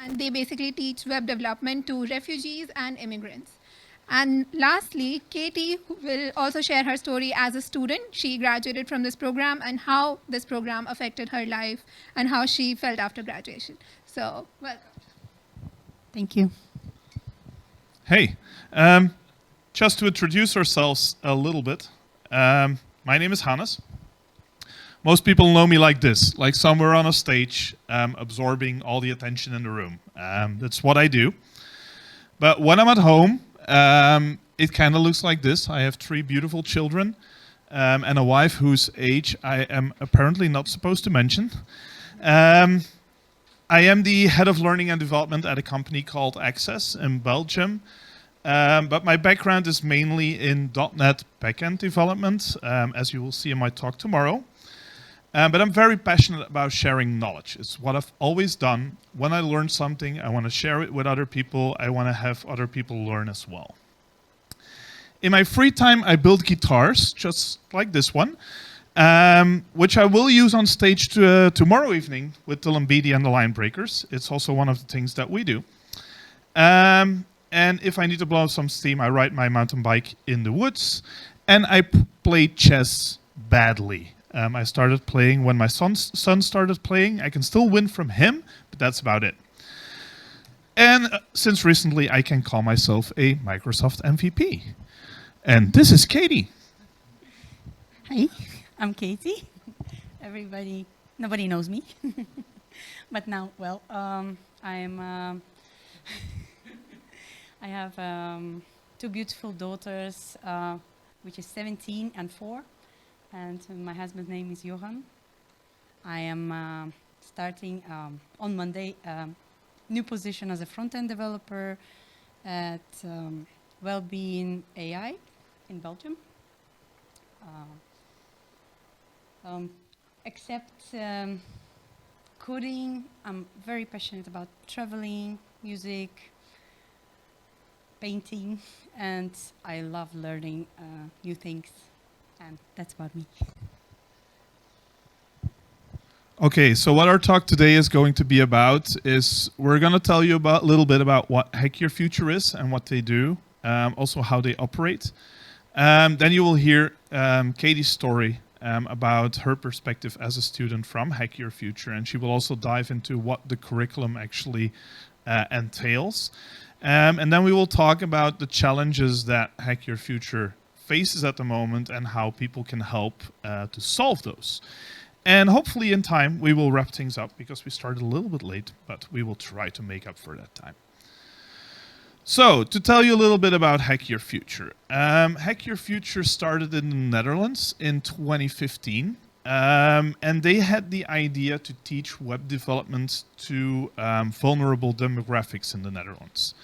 and they basically teach web development to refugees and immigrants. And lastly, Katie will also share her story as a student. She graduated from this program and how this program affected her life and how she felt after graduation. So, welcome. Thank you. Hey, just to introduce ourselves a little bit, my name is Hannes. Most people know me like this, like somewhere on a stage, absorbing all the attention in the room. That's what I do. But when I'm at home, it kind of looks like this. I have 3 beautiful children and a wife whose age I am apparently not supposed to mention. I am the head of learning and development at a company called Access in Belgium. But my background is mainly in .NET backend development, as you will see in my talk tomorrow. But I'm very passionate about sharing knowledge. It's what I've always done. When I learn something, I want to share it with other people. I want to have other people learn as well. In my free time, I build guitars, just like this one, which I will use on stage tomorrow evening with the Lambidi and the Line Breakers. It's also one of the things that we do. And if I need to blow some steam, I ride my mountain bike in the woods. And I play chess badly. I started playing when my son started playing. I can still win from him, but that's about it. And since recently, I can call myself a Microsoft MVP. And this is Katie. Hi, I'm Katie. Nobody knows me. But now, well, I have 2 beautiful daughters, which is 17 and 4. And my husband's name is Johan. I am starting on Monday new position as a front-end developer at Wellbeing AI in Belgium. Except coding, I'm very passionate about traveling, music, painting, and I love learning new things. And that's about me. Okay, so what our talk today is going to be about is we're going to tell you a little bit about what Hack Your Future is and what they do, also how they operate. Then you will hear Katie's story about her perspective as a student from Hack Your Future, and she will also dive into what the curriculum actually entails. And then we will talk about the challenges that Hack Your Future faces at the moment and how people can help to solve those. And hopefully in time we will wrap things up because we started a little bit late, but we will try to make up for that time. So to tell you a little bit about Hack Your Future. Hack Your Future started in the Netherlands in 2015. And they had the idea to teach web development to vulnerable demographics in the Netherlands.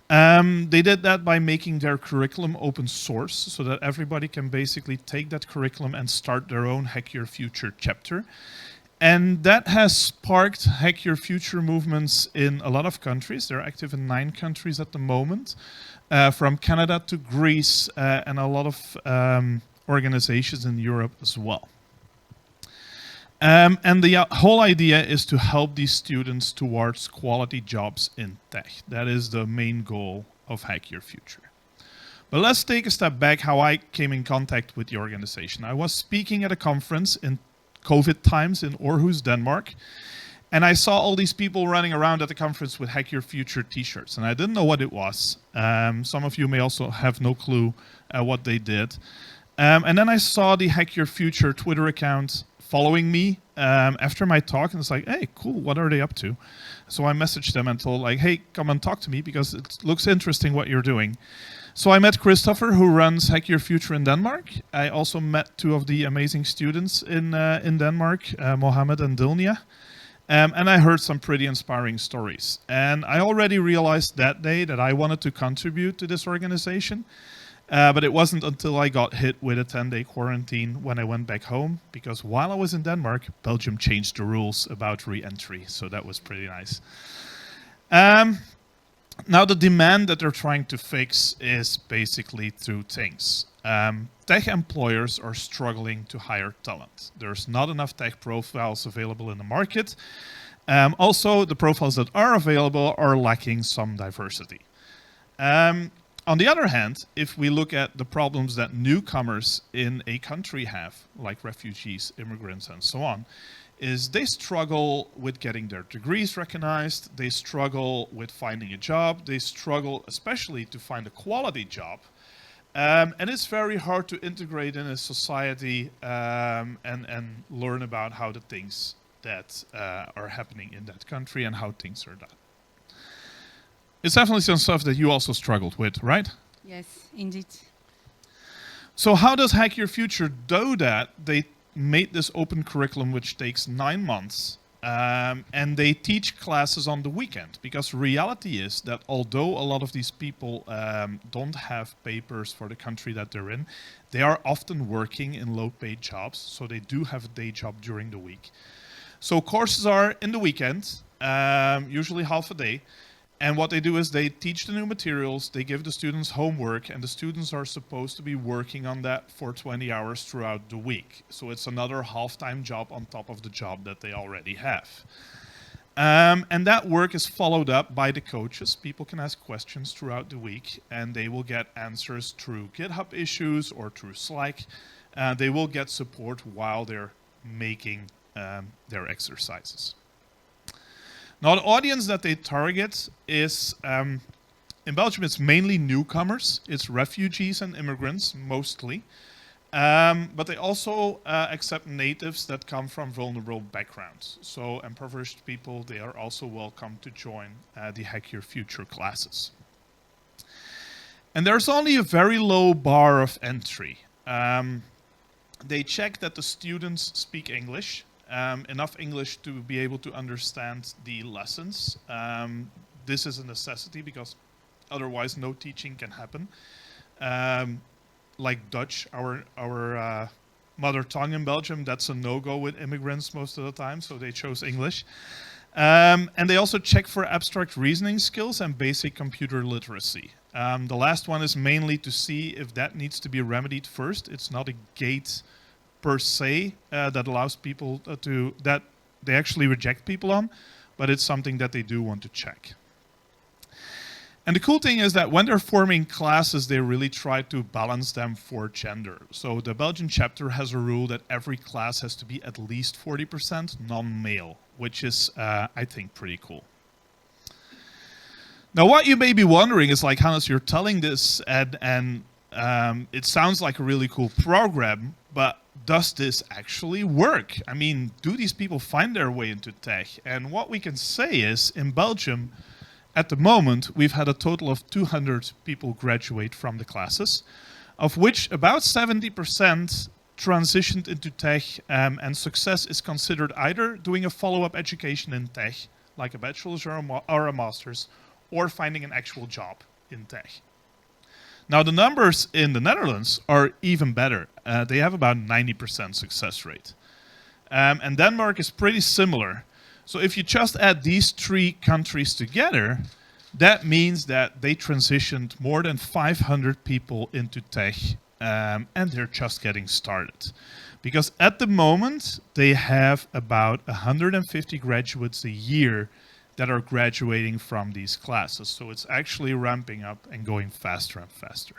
They did that by making their curriculum open source so that everybody can basically take that curriculum and start their own Hack Your Future chapter. And that has sparked Hack Your Future movements in a lot of countries. They're active in 9 countries at the moment, from Canada to Greece and a lot of organizations in Europe as well. And the whole idea is to help these students towards quality jobs in tech. That is the main goal of Hack Your Future. But let's take a step back how I came in contact with the organization. I was speaking at a conference in COVID times in Aarhus, Denmark. And I saw all these people running around at the conference with Hack Your Future t-shirts. And I didn't know what it was. Some of you may also have no clue what they did. And then I saw the Hack Your Future Twitter account following me after my talk, and it's like, hey, cool, what are they up to? So I messaged them and told, like, hey, come and talk to me because it looks interesting what you're doing. So I met Christopher, who runs Hack Your Future in Denmark. I also met 2 of the amazing students in Denmark, Mohammed and Dilnia. And I heard some pretty inspiring stories. And I already realized that day that I wanted to contribute to this organization. But it wasn't until I got hit with a 10-day quarantine when I went back home, because while I was in Denmark, Belgium changed the rules about re-entry, so that was pretty nice. Now the demand that they're trying to fix is basically 2 things. Tech employers are struggling to hire talent. There's not enough tech profiles available in the market, Also, the profiles that are available are lacking some diversity. On the other hand, if we look at the problems that newcomers in a country have, like refugees, immigrants, and so on, is they struggle with getting their degrees recognized, they struggle with finding a job, they struggle especially to find a quality job, and it's very hard to integrate in a society and learn about how the things that are happening in that country and how things are done. It's definitely some stuff that you also struggled with, right? Yes, indeed. So how does Hack Your Future do that? They made this open curriculum which takes 9 months, and they teach classes on the weekend, because reality is that although a lot of these people don't have papers for the country that they're in, they are often working in low-paid jobs, so they do have a day job during the week. So courses are in the weekend, usually half a day. And what they do is they teach the new materials, they give the students homework, and the students are supposed to be working on that for 20 hours throughout the week. So it's another half-time job on top of the job that they already have. And that work is followed up by the coaches. People can ask questions throughout the week, and they will get answers through GitHub issues or through Slack. They will get support while they're making their exercises. Now, the audience that they target is, in Belgium, it's mainly newcomers. It's refugees and immigrants, mostly. But they also accept natives that come from vulnerable backgrounds. So impoverished people, they are also welcome to join the Hack Your Future classes. And there's only a very low bar of entry. They check that the students speak English. Enough English to be able to understand the lessons. This is a necessity because otherwise no teaching can happen. Like Dutch, our mother tongue in Belgium, that's a no-go with immigrants most of the time, so they chose English. And they also check for abstract reasoning skills and basic computer literacy. The last one is mainly to see if that needs to be remedied first. It's not a gate per se that allows people that they actually reject people on, but it's something that they do want to check. And the cool thing is that when they're forming classes, they really try to balance them for gender. So the Belgian chapter has a rule that every class has to be at least 40% non-male, which is, I think, pretty cool. Now, what you may be wondering is, like, Hannes, you're telling this, and it sounds like a really cool program, but does this actually work? I mean, do these people find their way into tech? And what we can say is, in Belgium, at the moment, we've had a total of 200 people graduate from the classes, of which about 70% transitioned into tech, and success is considered either doing a follow-up education in tech, like a bachelor's or a master's, or finding an actual job in tech. Now, the numbers in the Netherlands are even better. They have about 90% success rate. And Denmark is pretty similar. So if you just add these 3 countries together, that means that they transitioned more than 500 people into tech, and they're just getting started. Because at the moment, they have about 150 graduates a year that are graduating from these classes. So it's actually ramping up and going faster and faster.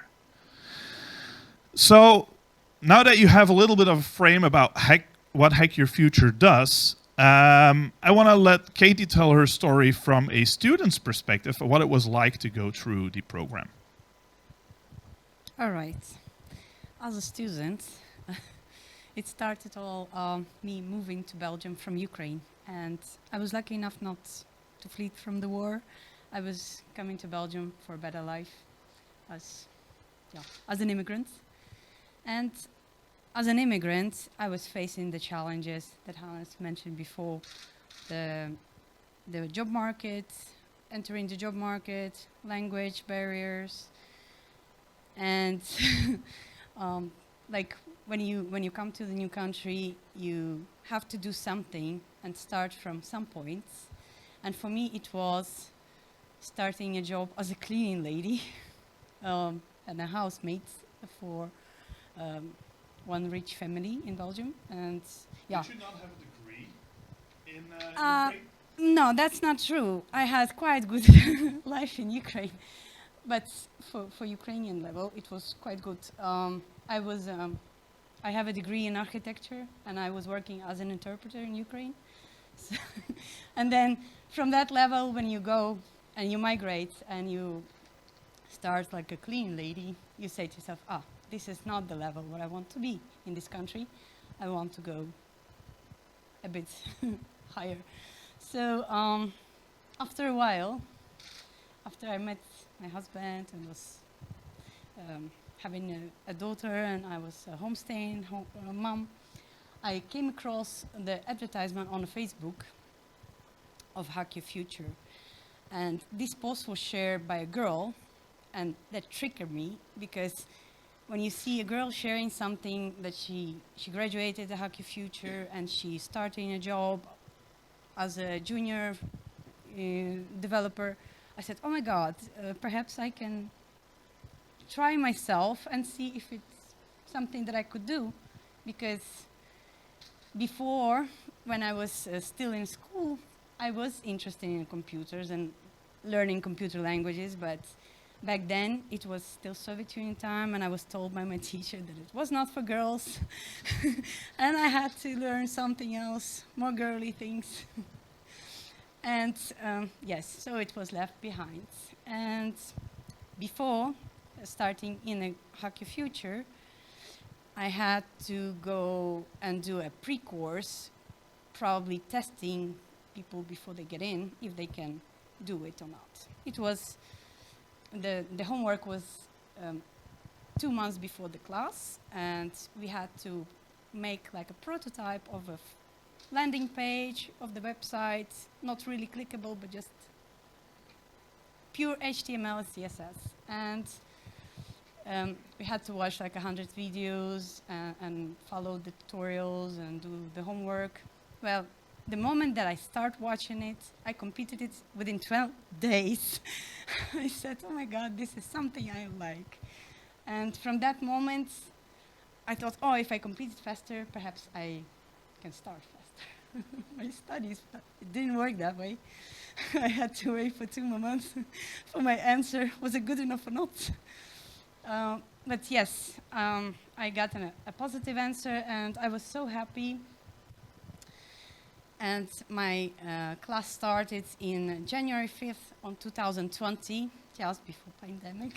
So now that you have a little bit of a frame about what Hack Your Future does, I want to let Katie tell her story from a student's perspective of what it was like to go through the program. All right. As a student, it started all me moving to Belgium from Ukraine. And I was lucky enough not to flee from the war. I was coming to Belgium for a better life as an immigrant. And as an immigrant, I was facing the challenges that Hannes mentioned before. The job market, entering the job market, language barriers. And like when you come to the new country, you have to do something and start from some points. And for me, it was starting a job as a cleaning lady and a housemaid for one rich family in Belgium. And yeah. Did you not have a degree in Ukraine? No, that's not true. I had quite good life in Ukraine, but for Ukrainian level, it was quite good. I have a degree in architecture, and I was working as an interpreter in Ukraine. So and then from that level, when you go and you migrate and you start like a clean lady, you say to yourself, ah, this is not the level where I want to be in this country. I want to go a bit higher. So after a while, after I met my husband and was having a daughter and I was a homestaying mom, I came across the advertisement on Facebook of Hack Your Future. And this post was shared by a girl, and that triggered me because when you see a girl sharing something that she graduated at Hack Your Future and she's starting a job as a junior developer, I said, oh my God, perhaps I can try myself and see if it's something that I could do. Because before, when I was still in school, I was interested in computers and learning computer languages, but back then it was still Soviet Union time, and I was told by my teacher that it was not for girls, and I had to learn something else, more girly things. And yes, so it was left behind. And before starting in a Hack Your Future, I had to go and do a pre-course, probably testing people before they get in, if they can do it or not. It was, the homework was 2 months before the class, and we had to make like a prototype of a landing page of the website, not really clickable, but just pure HTML, CSS. And we had to watch like 100 videos and follow the tutorials and do the homework. Well, the moment that I start watching it, I completed it within 12 days. I said, oh my God, this is something I like. And from that moment, I thought, oh, if I complete it faster, perhaps I can start faster. My studies, but it didn't work that way. I had to wait for 2 more months for my answer. Was it good enough or not? But yes, I got a positive answer, and I was so happy. And my class started in January 5th on 2020, just before pandemic.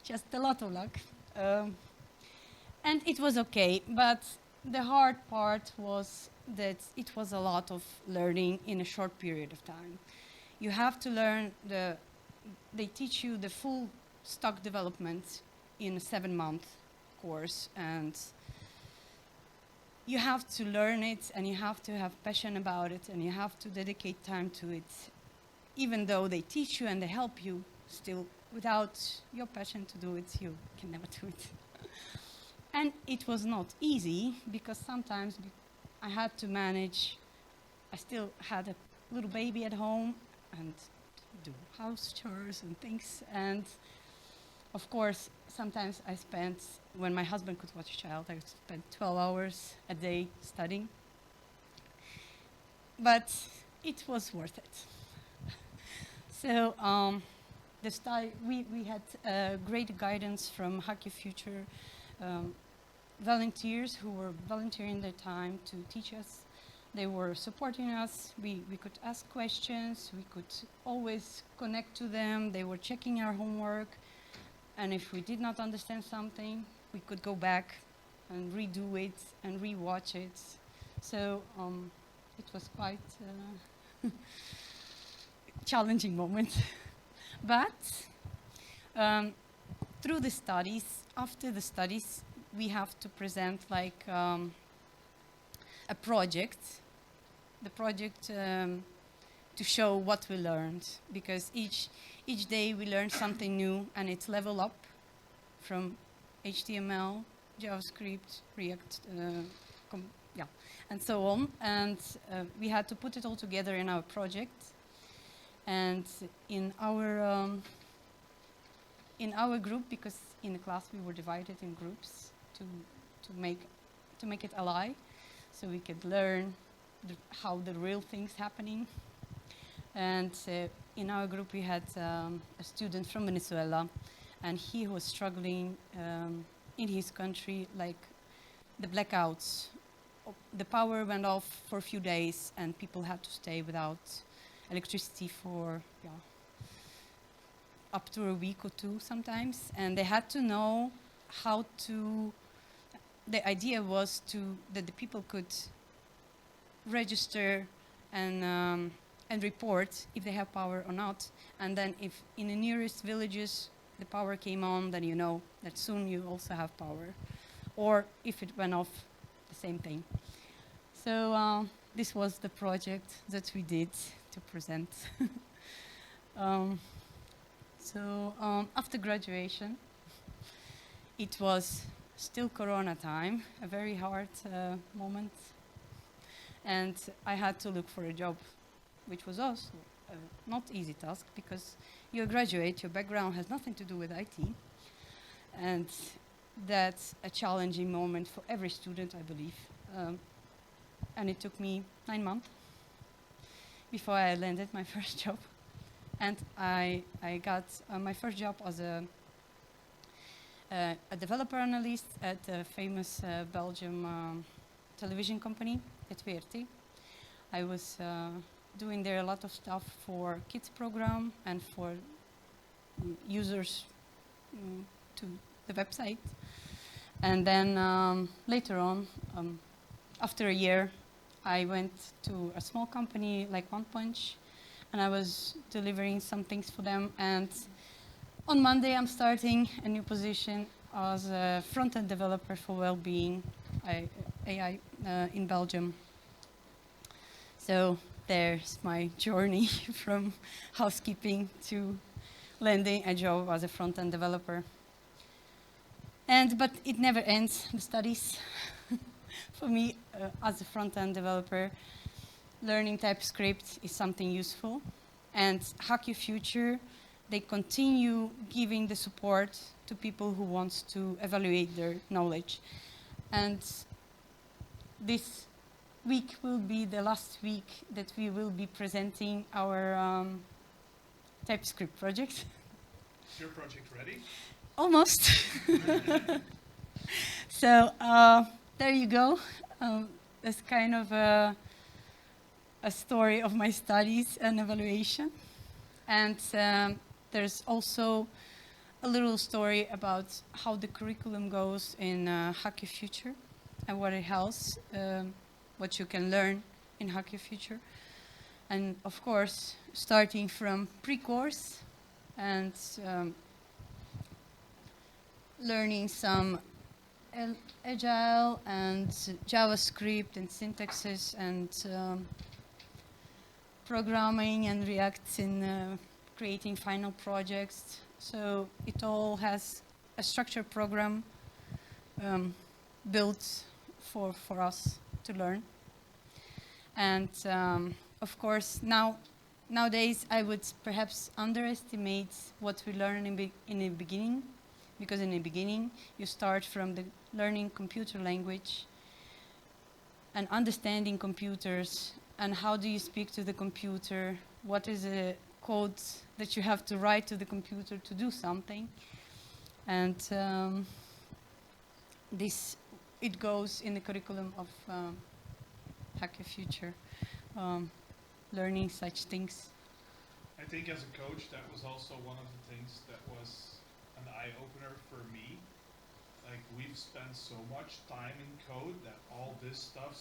Just a lot of luck. And it was okay, but the hard part was that it was a lot of learning in a short period of time. You have to learn they teach you the full stock development in a 7-month course, and you have to learn it, and you have to have passion about it, and you have to dedicate time to it. Even though they teach you and they help you, still, without your passion to do it, you can never do it. And it was not easy, because sometimes I had to manage, I still had a little baby at home, and do house chores and things. And of course, sometimes I spent, when my husband could watch a child, I spent 12 hours a day studying. But it was worth it. So we had great guidance from Hack Your Future volunteers who were volunteering their time to teach us. They were supporting us. We could ask questions. We could always connect to them. They were checking our homework. And if we did not understand something, we could go back and redo it and rewatch it. So it was quite a challenging moment. But through the studies, after the studies, we have to present like a project, the project to show what we learned, because each day we learn something new, and it's level up from HTML, JavaScript, React, and so on. And we had to put it all together in our project. And in our group, because in the class we were divided in groups to make it alive, so we could learn how the real things happening. And in our group we had a student from Venezuela, and he was struggling in his country, like the blackouts. The power went off for a few days and people had to stay without electricity for up to a week or two sometimes, and they had to know how to. The idea was that the people could register and report if they have power or not, and then if in the nearest villages the power came on, then you know that soon you also have power, or if it went off, the same thing. So this was the project that we did to present. After graduation, it was still Corona time, a very hard moment, and I had to look for a job, which was also a not easy task because you graduate, your background has nothing to do with IT, and that's a challenging moment for every student, I believe. And it took me 9 months before I landed my first job. And I got my first job as a developer analyst at a famous Belgium television company, at VRT. I was doing there a lot of stuff for kids program and for users to the website. And then later on, after a year, I went to a small company like One Punch, and I was delivering some things for them. And on Monday, I'm starting a new position as a front-end developer for well-being AI in Belgium. So there's my journey from housekeeping to landing a job as a front-end developer. But it never ends, the studies. For me, as a front-end developer, learning TypeScript is something useful. And Hack Your Future, they continue giving the support to people who want to evaluate their knowledge. And this week will be the last week that we will be presenting our TypeScript project. Is your project ready? Almost. So there you go. That's kind of a story of my studies and evaluation. And there's also a little story about how the curriculum goes in Hack Your Future and what it has, what you can learn in Hack Your Future. And of course, starting from pre-course and learning some Agile and JavaScript and syntaxes and programming and React in creating final projects. So it all has a structured program built for us to learn. And of course, nowadays I would perhaps underestimate what we learn in the beginning, because in the beginning you start from the learning computer language and understanding computers and how do you speak to the computer, what is the code that you have to write to the computer to do something. And it goes in the curriculum of Hack Your Future, learning such things. I think as a coach, that was also one of the things that was an eye-opener for me. Like, we've spent so much time in code that all this stuff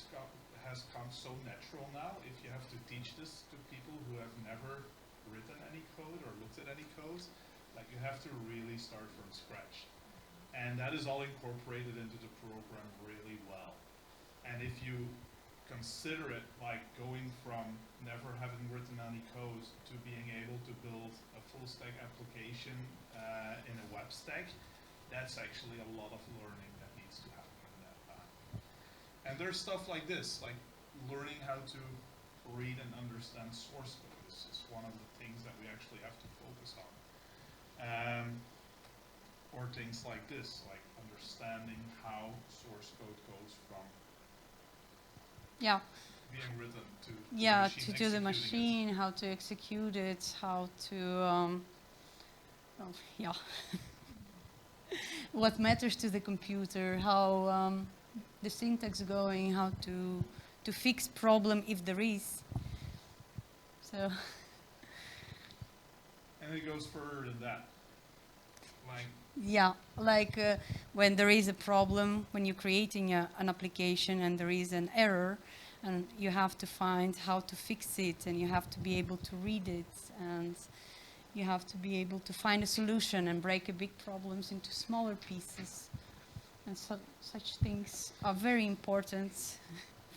has come so natural now. If you have to teach this to people who have never written any code or looked at any code, like, you have to really start from scratch. And that is all incorporated into the program really well. And if you consider it like going from never having written any code to being able to build a full stack application in a web stack, that's actually a lot of learning that needs to happen in that time. And there's stuff like this, like learning how to read and understand source code. This is one of the things that we actually have to focus on. Or things like this, like understanding how source code goes from. Yeah, being written to Yeah, the to machine do the executing machine, how to execute it, how to, yeah, what matters to the computer, how the syntax going, how to fix problem if there is. So, And it goes further than that. Like, yeah, like when there is a problem, when you're creating an application and there is an error, and you have to find how to fix it, and you have to be able to read it, and you have to be able to find a solution and break a big problems into smaller pieces. And such things are very important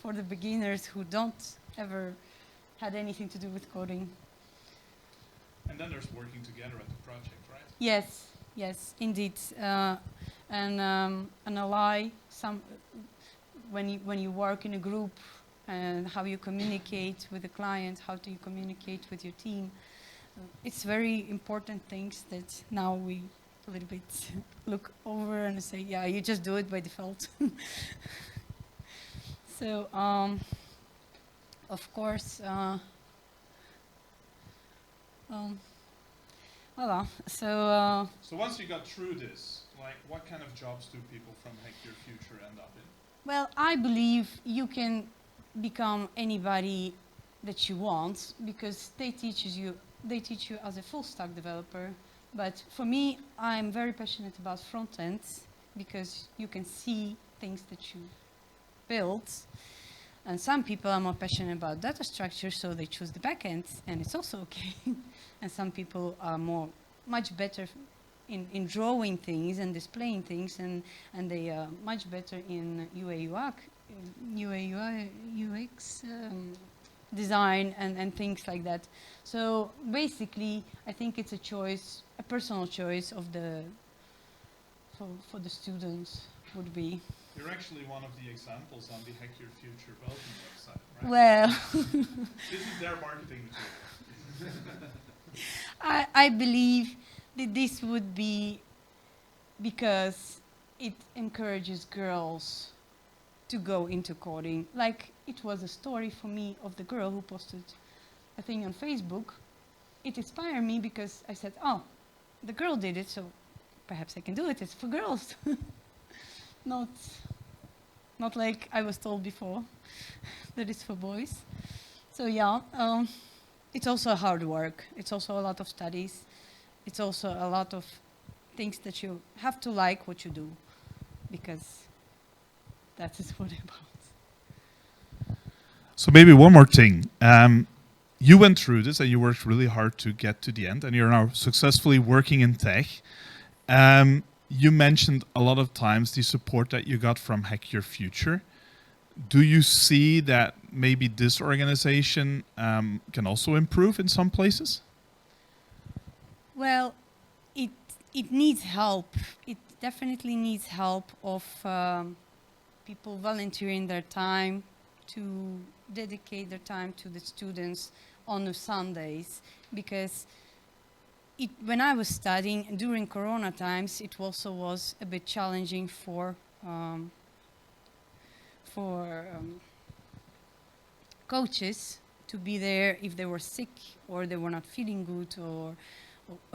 for the beginners who don't ever had anything to do with coding. and then there's working together at the project, right? Yes, yes, indeed. And ally, when you work in a group, and how you communicate with the client, how do you communicate with your team, it's very important things that now we a little bit look over and say, yeah, you just do it by default. So, of course, voilà. So. So once you got through this, like, what kind of jobs do people from Hack Your Future end up in? Well, I believe you can become anybody that you want because they teach you as a full stack developer. But for me, I'm very passionate about front end because you can see things that you build. And some people are more passionate about data structure, so they choose the back end, and it's also okay. And some people are much better in drawing things and displaying things, and they are much better in UX design and things like that. So basically, I think it's a choice, a personal choice of for the students would be. You're actually one of the examples on the Hack Your Future Belgium website, right? Well, This is their marketing material. I believe that this would be because it encourages girls to go into coding. Like, it was a story for me of the girl who posted a thing on Facebook. It inspired me because I said, oh, the girl did it, so perhaps I can do it. It's for girls. Not like I was told before that it's for boys. So yeah, it's also hard work. It's also a lot of studies. It's also a lot of things that you have to like what you do, because that is what it's about. So maybe one more thing. You went through this and you worked really hard to get to the end, and you're now successfully working in tech. You mentioned a lot of times the support that you got from Hack Your Future. Do you see that maybe this organization can also improve in some places? Well, it needs help. It definitely needs help of people volunteering their time to dedicate their time to the students on the Sundays, because when I was studying during Corona times, it also was a bit challenging for coaches to be there if they were sick or they were not feeling good or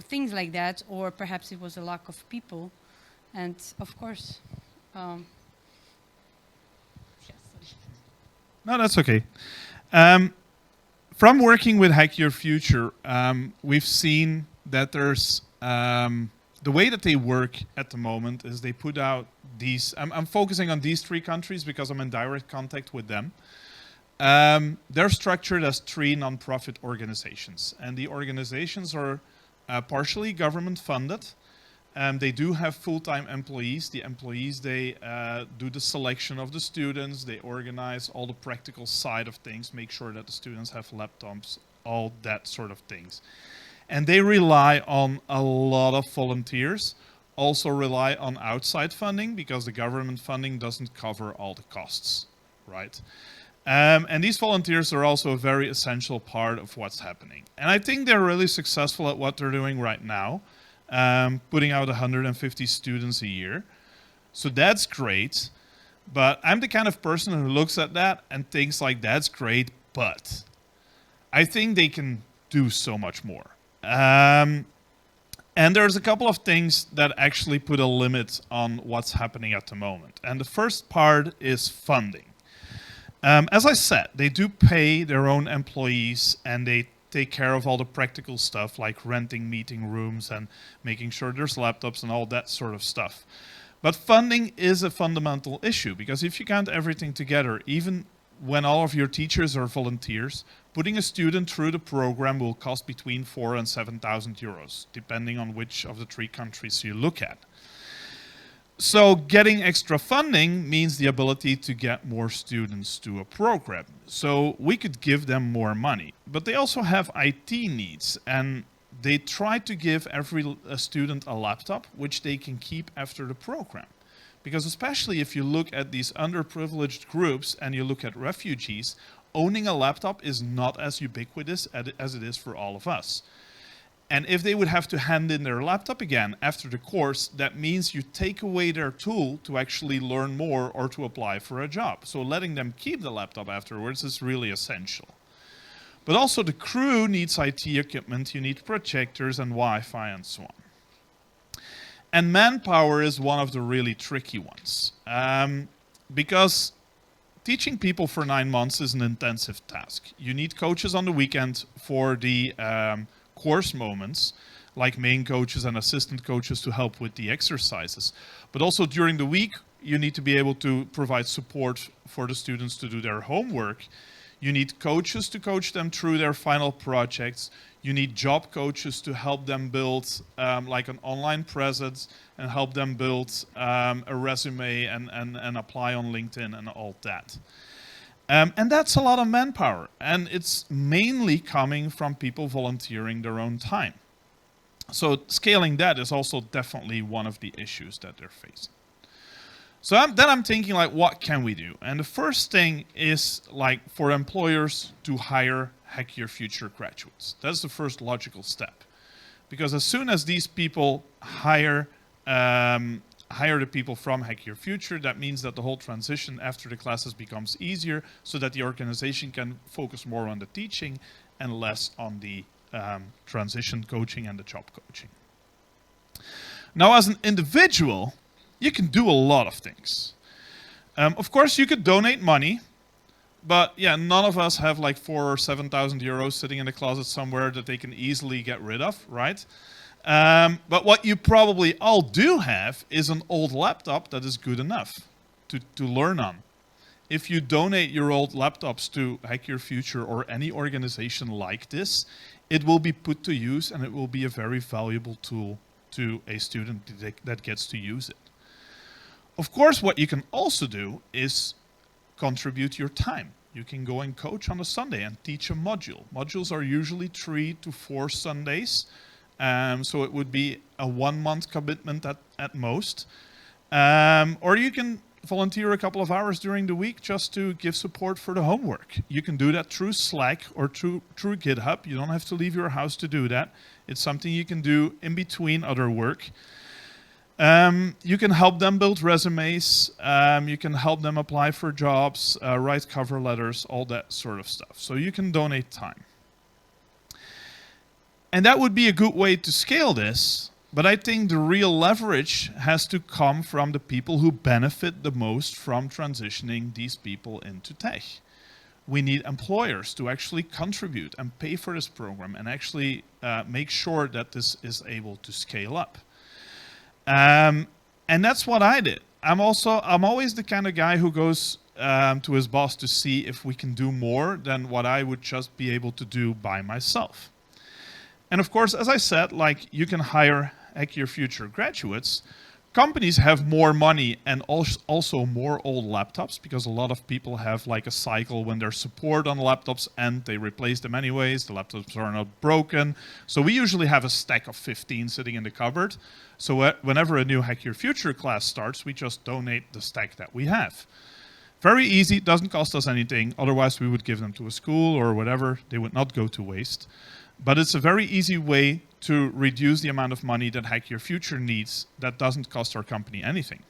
things like that, or perhaps it was a lack of people. And of course, yeah, sorry. No, that's okay. From working with Hack Your Future, we've seen that there's the way that they work at the moment is they put out these. I'm focusing on these 3 countries because I'm in direct contact with them. They're structured as 3 nonprofit organizations, and the organizations are partially government funded. They do have full-time employees. The employees, they do the selection of the students. They organize all the practical side of things, make sure that the students have laptops, all that sort of things. And they rely on a lot of volunteers, also rely on outside funding because the government funding doesn't cover all the costs, right? And these volunteers are also a very essential part of what's happening. And I think they're really successful at what they're doing right now, putting out 150 students a year. So that's great. But I'm the kind of person who looks at that and thinks like, that's great, but I think they can do so much more. And there's a couple of things that actually put a limit on what's happening at the moment. And the first part is funding. As I said, they do pay their own employees and they take care of all the practical stuff like renting meeting rooms and making sure there's laptops and all that sort of stuff. But funding is a fundamental issue because if you count everything together, even when all of your teachers are volunteers, putting a student through the program will cost between 4,000 and 7,000 euros, depending on which of the 3 countries you look at. So getting extra funding means the ability to get more students to a program. So we could give them more money, but they also have IT needs, and they try to give every student a laptop, which they can keep after the program. Because especially if you look at these underprivileged groups and you look at refugees, owning a laptop is not as ubiquitous as it is for all of us. And if they would have to hand in their laptop again after the course, that means you take away their tool to actually learn more or to apply for a job. So letting them keep the laptop afterwards is really essential. But also the crew needs IT equipment, you need projectors and Wi-Fi and so on. And manpower is one of the really tricky ones. Because teaching people for 9 months is an intensive task. You need coaches on the weekend for the course moments, like main coaches and assistant coaches to help with the exercises. But also during the week, you need to be able to provide support for the students to do their homework. You need coaches to coach them through their final projects. You need job coaches to help them build like an online presence and help them build a resume and apply on LinkedIn and all that. And that's a lot of manpower. And it's mainly coming from people volunteering their own time. So scaling that is also definitely one of the issues that they're facing. So then I'm thinking like, what can we do? And the first thing is like for employers to hire Hack Your Future graduates. That's the first logical step. Because as soon as these people hire the people from Hack Your Future, that means that the whole transition after the classes becomes easier so that the organization can focus more on the teaching and less on the transition coaching and the job coaching. Now, as an individual, you can do a lot of things. Of course, you could donate money, but yeah, none of us have like 4,000 or 7,000 euros sitting in the closet somewhere that they can easily get rid of, right? But what you probably all do have is an old laptop that is good enough to learn on. If you donate your old laptops to Hack Your Future or any organization like this, it will be put to use and it will be a very valuable tool to a student that gets to use it. Of course, what you can also do is contribute your time. You can go and coach on a Sunday and teach a module. Modules are usually 3 to 4 Sundays. So it would be a 1-month commitment at most. Or you can volunteer a couple of hours during the week just to give support for the homework. You can do that through Slack or through GitHub. You don't have to leave your house to do that. It's something you can do in between other work. You can help them build resumes. You can help them apply for jobs, write cover letters, all that sort of stuff. So you can donate time. And that would be a good way to scale this, but I think the real leverage has to come from the people who benefit the most from transitioning these people into tech. We need employers to actually contribute and pay for this program and actually make sure that this is able to scale up. And that's what I did. I'm always the kind of guy who goes to his boss to see if we can do more than what I would just be able to do by myself. And of course, as I said, like you can hire Hack Your Future graduates. Companies have more money and also more old laptops because a lot of people have like a cycle when their support on laptops end, they replace them anyways. The laptops are not broken. So we usually have a stack of 15 sitting in the cupboard. So whenever a new Hack Your Future class starts, we just donate the stack that we have. Very easy, doesn't cost us anything. Otherwise, we would give them to a school or whatever. They would not go to waste. But it's a very easy way to reduce the amount of money that Hack Your Future needs that doesn't cost our company anything.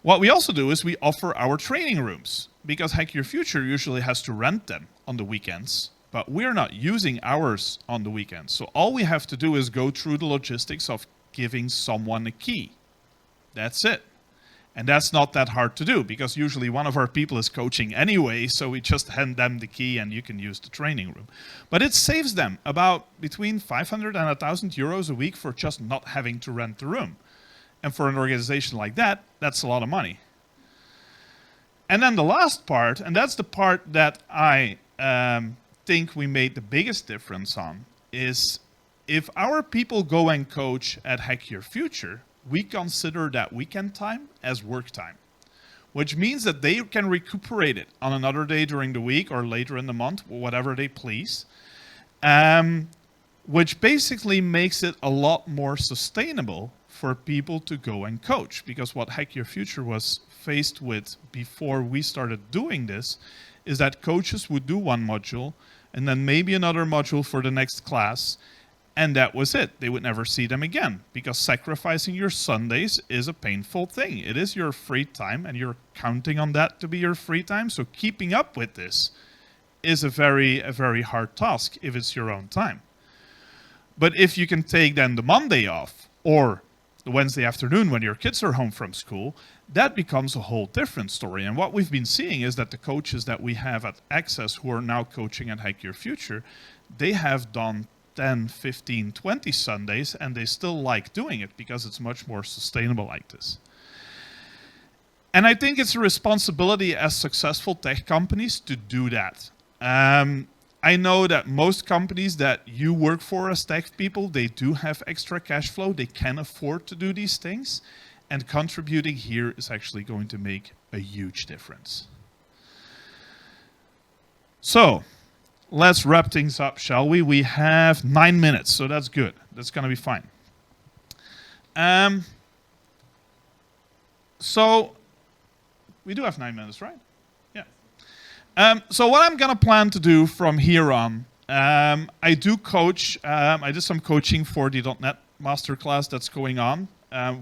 What we also do is we offer our training rooms, because Hack Your Future usually has to rent them on the weekends, but we're not using ours on the weekends. So all we have to do is go through the logistics of giving someone a key. That's it. And that's not that hard to do, because usually one of our people is coaching anyway, so we just hand them the key and you can use the training room. But it saves them about between 500 and 1,000 euros a week for just not having to rent the room. And for an organization like that, that's a lot of money. And then the last part, and that's the part that I think we made the biggest difference on, is if our people go and coach at Hack Your Future, we consider that weekend time as work time, which means that they can recuperate it on another day during the week or later in the month, whatever they please, which basically makes it a lot more sustainable for people to go and coach. Because what Hack Your Future was faced with before we started doing this is that coaches would do one module and then maybe another module for the next class, and that was it. They would never see them again, because sacrificing your Sundays is a painful thing. It is your free time, and you're counting on that to be your free time. So keeping up with this is a very hard task if it's your own time. But if you can take then the Monday off, or the Wednesday afternoon when your kids are home from school, that becomes a whole different story. And what we've been seeing is that the coaches that we have at Access who are now coaching at Hack Your Future, they have done 10, 15, 20 Sundays, and they still like doing it because it's much more sustainable like this. And I think it's a responsibility as successful tech companies to do that. I know that most companies that you work for as tech people, they do have extra cash flow. They can afford to do these things. And contributing here is actually going to make a huge difference. So, let's wrap things up, shall we? We have 9 minutes, so that's good. That's going to be fine. So, we do have 9 minutes, right? Yeah. So what I'm going to plan to do from here on, I do coach. I did some coaching for the .NET masterclass that's going on,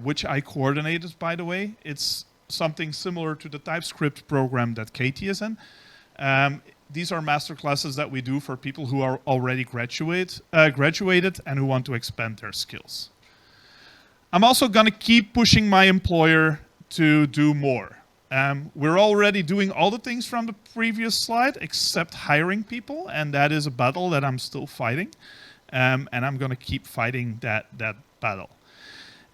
which I coordinated, by the way. It's something similar to the TypeScript program that Katie is in. These are masterclasses that we do for people who are already graduated and who want to expand their skills. I'm also going to keep pushing my employer to do more. We're already doing all the things from the previous slide except hiring people, and that is a battle that I'm still fighting. And I'm going to keep fighting that battle.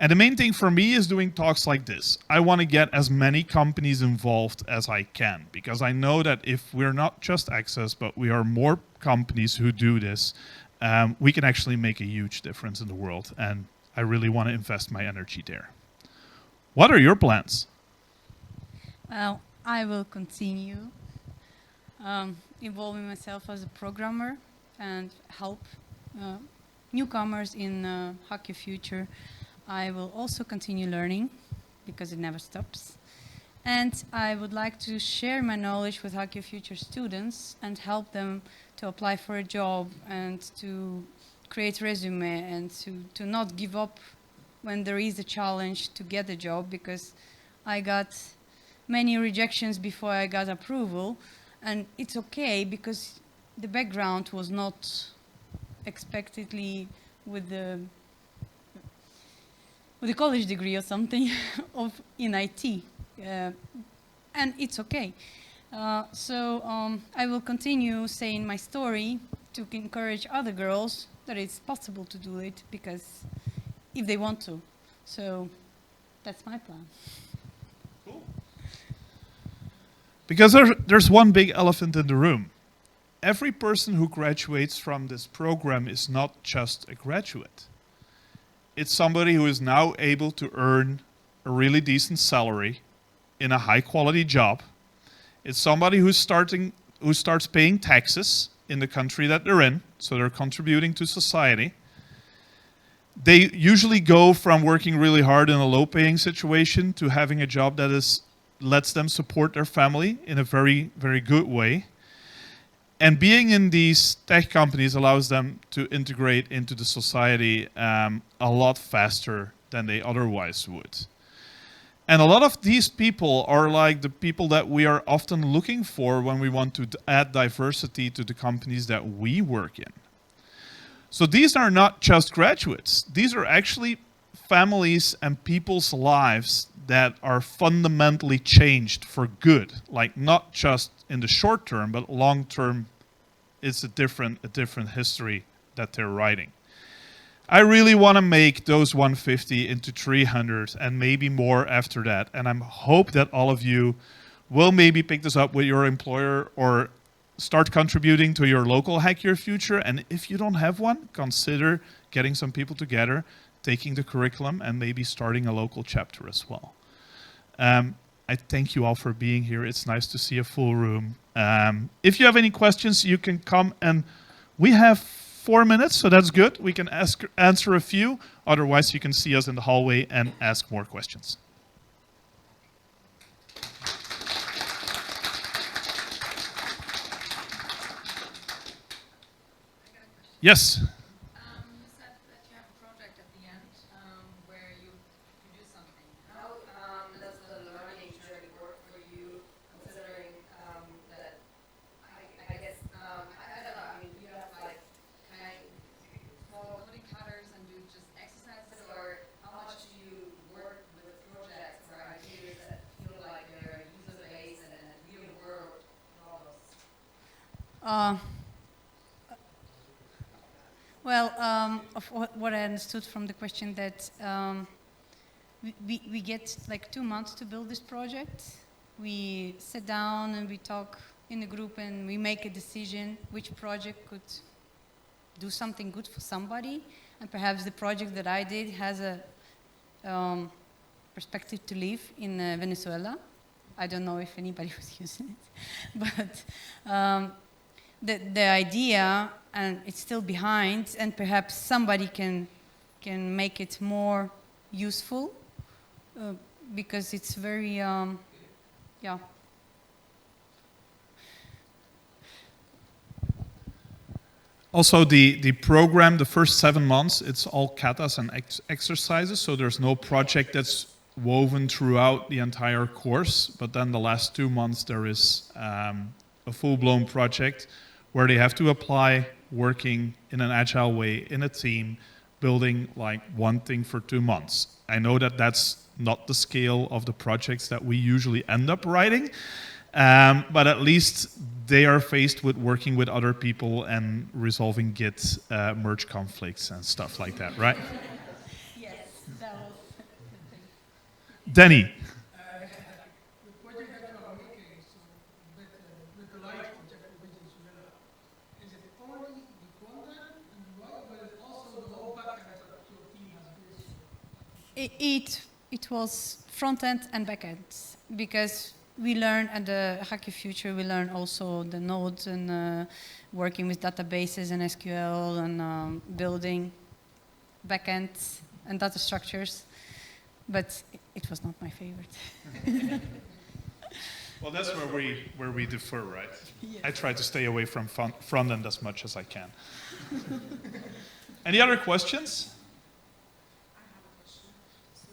And the main thing for me is doing talks like this. I want to get as many companies involved as I can, because I know that if we're not just Access, but we are more companies who do this, we can actually make a huge difference in the world. And I really want to invest my energy there. What are your plans? Well, I will continue involving myself as a programmer and help newcomers in Hack Your Future. I will also continue learning, because it never stops. And I would like to share my knowledge with Hack Your Future students and help them to apply for a job and to create a resume and to not give up when there is a challenge to get a job, because I got many rejections before I got approval. And it's okay, because the background was not expectedly with the college degree or something in IT, and it's okay. So I will continue saying my story to encourage other girls that it's possible to do it, because if they want to. So that's my plan. Cool. Because there's one big elephant in the room. Every person who graduates from this program is not just a graduate. It's somebody who is now able to earn a really decent salary in a high quality job. It's somebody who starts paying taxes in the country that they're in, so they're contributing to society. They usually go from working really hard in a low paying situation to having a job that lets them support their family in a very, very good way. And being in these tech companies allows them to integrate into the society a lot faster than they otherwise would. And a lot of these people are like the people that we are often looking for when we want to add diversity to the companies that we work in. So these are not just graduates. These are actually families and people's lives that are fundamentally changed for good. Like not just in the short term, but long term, it's a different history that they're writing. I really want to make those 150 into 300 and maybe more after that. And I hope that all of you will maybe pick this up with your employer or start contributing to your local Hack Your Future. And if you don't have one, consider getting some people together, taking the curriculum, and maybe starting a local chapter as well. I thank you all for being here. It's nice to see a full room. If you have any questions, you can come, and we have 4 minutes, so that's good. We can answer a few. Otherwise, you can see us in the hallway and ask more questions. Yes. You said that you have a project at the end where you do something. How does the learning journey work for you, considering that I guess I don't know. I mean, you have like kind of small cookie cutters and do just exercises, or how much do you work with projects or ideas that feel like they're user based and in a real world problems? Well, of what I understood from the question that we get like 2 months to build this project. We sit down and we talk in a group and we make a decision which project could do something good for somebody. And perhaps the project that I did has a perspective to live in Venezuela. I don't know if anybody was using it, but the idea, and it's still behind, and perhaps somebody can make it more useful because it's very yeah. Also, the program, the first 7 months, it's all katas and exercises, so there's no project that's woven throughout the entire course. But then the last 2 months, there is a full-blown project where they have to apply working in an agile way in a team, building like one thing for 2 months. I know that that's not the scale of the projects that we usually end up writing, but at least they are faced with working with other people and resolving Git merge conflicts and stuff like that, right? Yes, that was Danny. The project that you are making, so with the light project with Venezuela, is it only the front end and the UI, but it's also the whole back end that your team has built? it was front end and back end because we learn at the Hack Your Future, we learn also the nodes and working with databases and SQL and building backends and data structures, but it was not my favorite. Well, that's where we differ, right? Yes. I try to stay away from front end as much as I can. Any other questions? I have a question. So,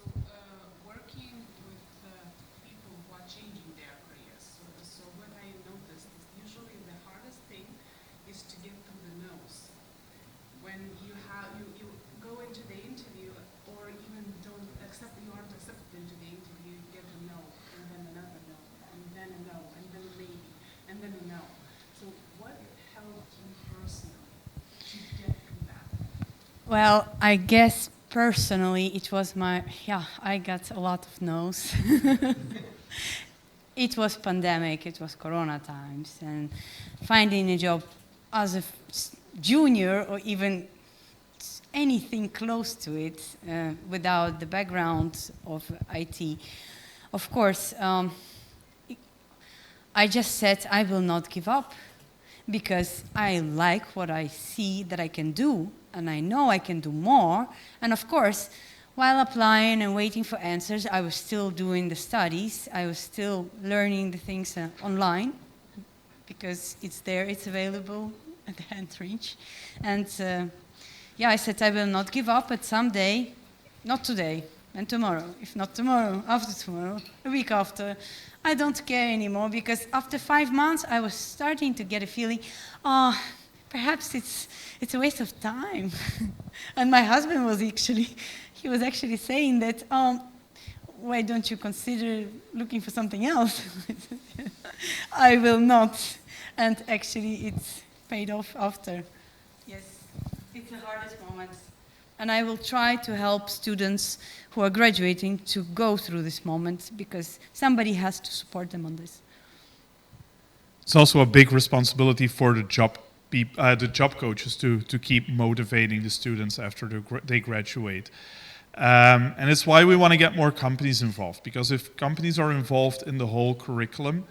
working with people who are changing their careers. So what I noticed is usually the hardest thing is to get through the no's. When you go into the interview, or even don't accept, you aren't accepted into the interview, you get a no, and then another no, and then a no, and then a maybe, and then a no. So what helped you personally to get through that? Well, I guess personally it was I got a lot of no's. It was pandemic, it was Corona times, and finding a job as a junior or even anything close to it without the background of IT. Of course, I just said I will not give up because I like what I see that I can do, and I know I can do more. And of course, while applying and waiting for answers, I was still doing the studies. I was still learning the things online because it's there, it's available at hand reach. And I said I will not give up, but someday, not today, and tomorrow. If not tomorrow, after tomorrow, a week after. I don't care anymore because after 5 months, I was starting to get a feeling, oh, perhaps it's a waste of time. And my husband was actually saying that, why don't you consider looking for something else? I will not. And actually, it's paid off after. Yes, it's the hardest moment. And I will try to help students who are graduating to go through this moment because somebody has to support them on this. It's also a big responsibility for the job coaches to keep motivating the students after they graduate. And it's why we want to get more companies involved, because if companies are involved in the whole curriculum,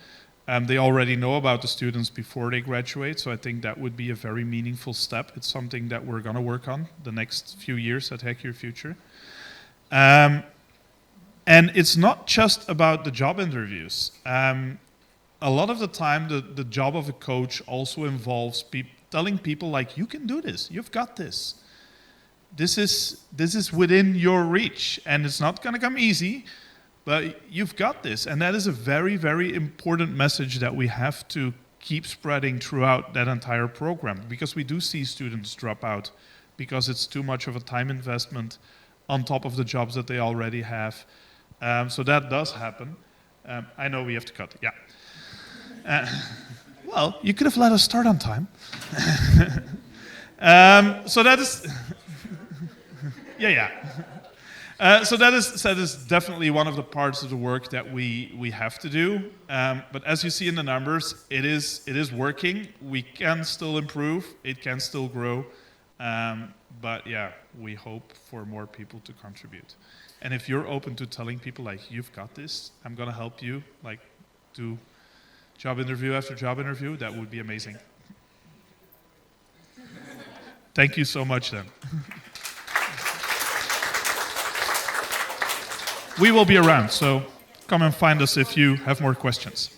they already know about the students before they graduate, so I think that would be a very meaningful step. It's something that we're going to work on the next few years at Hack Your Future. And it's not just about the job interviews. A lot of the time, the job of a coach also involves telling people like, you can do this, you've got this. This is within your reach, and it's not going to come easy, but you've got this. And that is a very, very important message that we have to keep spreading throughout that entire program, because we do see students drop out because it's too much of a time investment on top of the jobs that they already have. So that does happen. I know we have to cut, yeah. Well, you could have let us start on time. So that is... So that is definitely one of the parts of the work that we have to do. But as you see in the numbers, it is working. We can still improve. It can still grow. But yeah, we hope for more people to contribute. And if you're open to telling people like, you've got this, I'm gonna help you, like, do job interview after job interview, that would be amazing. Thank you so much then. We will be around, so come and find us if you have more questions.